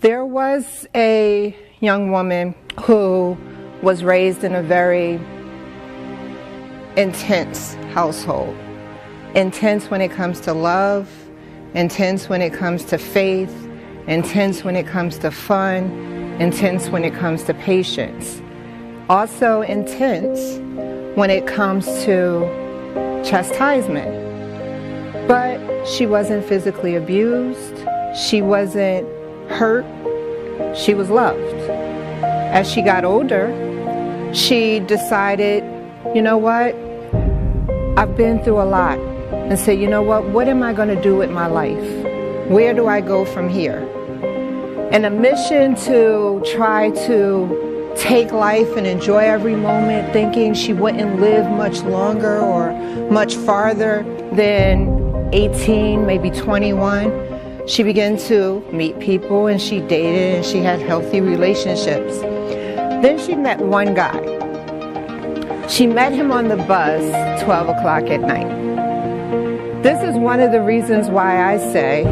There was a young woman who was raised in a very intense household. Intense when it comes to love, intense when it comes to faith, intense when it comes to fun, intense when it comes to patience. Also intense when it comes to chastisement. But she wasn't physically abused, she wasn't hurt, she was loved. As she got older, she decided, you know what, I've been through a lot, and said, you know what am I going to do with my life? Where do I go from here? And a mission to try to take life and enjoy every moment, thinking she wouldn't live much longer or much farther than 18, maybe 21. She began to meet people, and she dated, and she had healthy relationships. Then she met one guy. She met him on the bus 12 o'clock at night. This is one of the reasons why I say,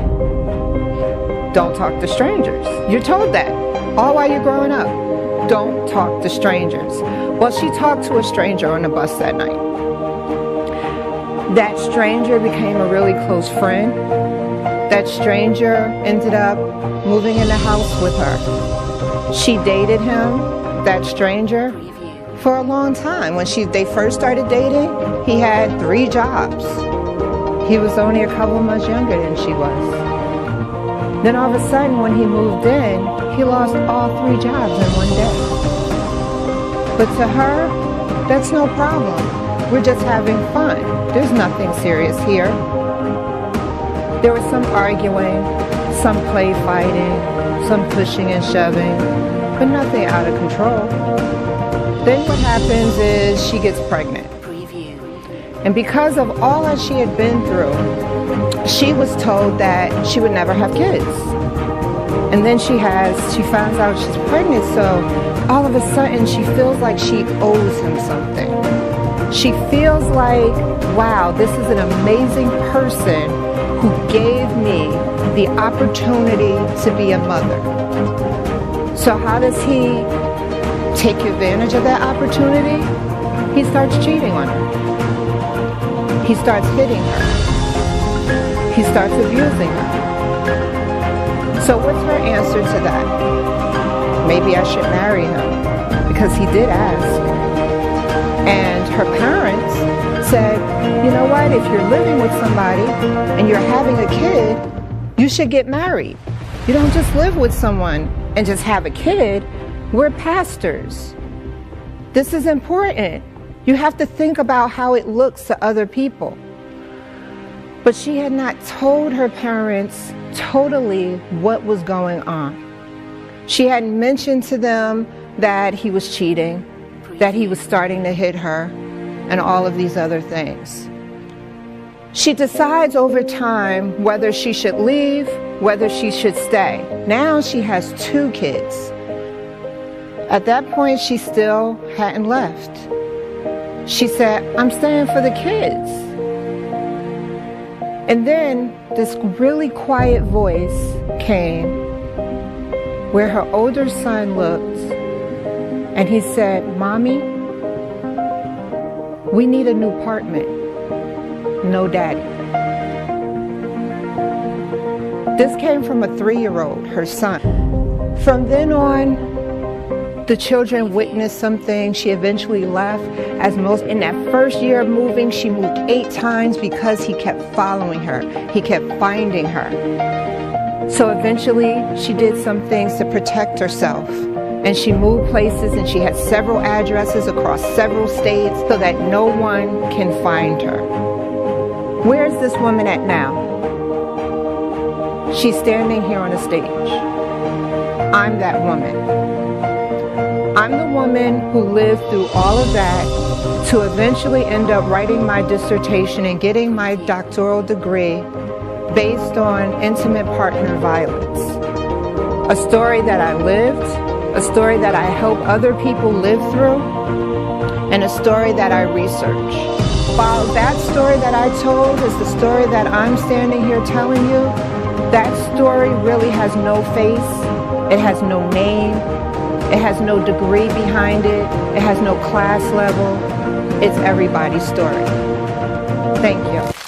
don't talk to strangers. You're told that all while you're growing up. Don't talk to strangers. Well, she talked to a stranger on the bus that night. That stranger became a really close friend. That stranger ended up moving in the house with her. She dated him, that stranger, for a long time. When they first started dating, he had 3 jobs. He was only a couple months younger than she was. Then all of a sudden, when he moved in, he lost all 3 jobs in one day. But to her, that's no problem. We're just having fun. There's nothing serious here. There was some arguing, some play fighting, some pushing and shoving, but nothing out of control. Then what happens is she gets pregnant. And because of all that she had been through, she was told that she would never have kids. And then she finds out she's pregnant, so all of a sudden she feels like she owes him something. She feels like, wow, this is an amazing person who gave me the opportunity to be a mother. So how does he take advantage of that opportunity? He starts cheating on her. He starts hitting her. He starts abusing her. So what's her answer to that? Maybe I should marry him, because he did ask. And her parents said, you know what, if you're living with somebody and you're having a kid, you should get married. You don't just live with someone and just have a kid. We're pastors. This is important. You have to think about how it looks to other people. But she had not told her parents totally what was going on. She hadn't mentioned to them that he was cheating, that he was starting to hit her, and all of these other things. She decides over time whether she should leave, whether she should stay. Now she has 2 kids. At that point, she still hadn't left. She said, I'm staying for the kids. And then this really quiet voice came where her older son looked, and he said, Mommy, we need a new apartment. No daddy. This came from a 3-year-old, her son. From then on, the children witnessed something. She eventually left. In that first year of moving, she moved 8 times because he kept following her. He kept finding her. So eventually, she did some things to protect herself. And she moved places, and she had several addresses across several states so that no one can find her. Where's this woman at now? She's standing here on a stage. I'm that woman. I'm the woman who lived through all of that to eventually end up writing my dissertation and getting my doctoral degree based on intimate partner violence. A story that I lived, a story that I help other people live through, and a story that I research. While that story that I told is the story that I'm standing here telling you, That story really has no face, it has no name, it has no degree behind it, it has no class level. It's everybody's story. Thank you.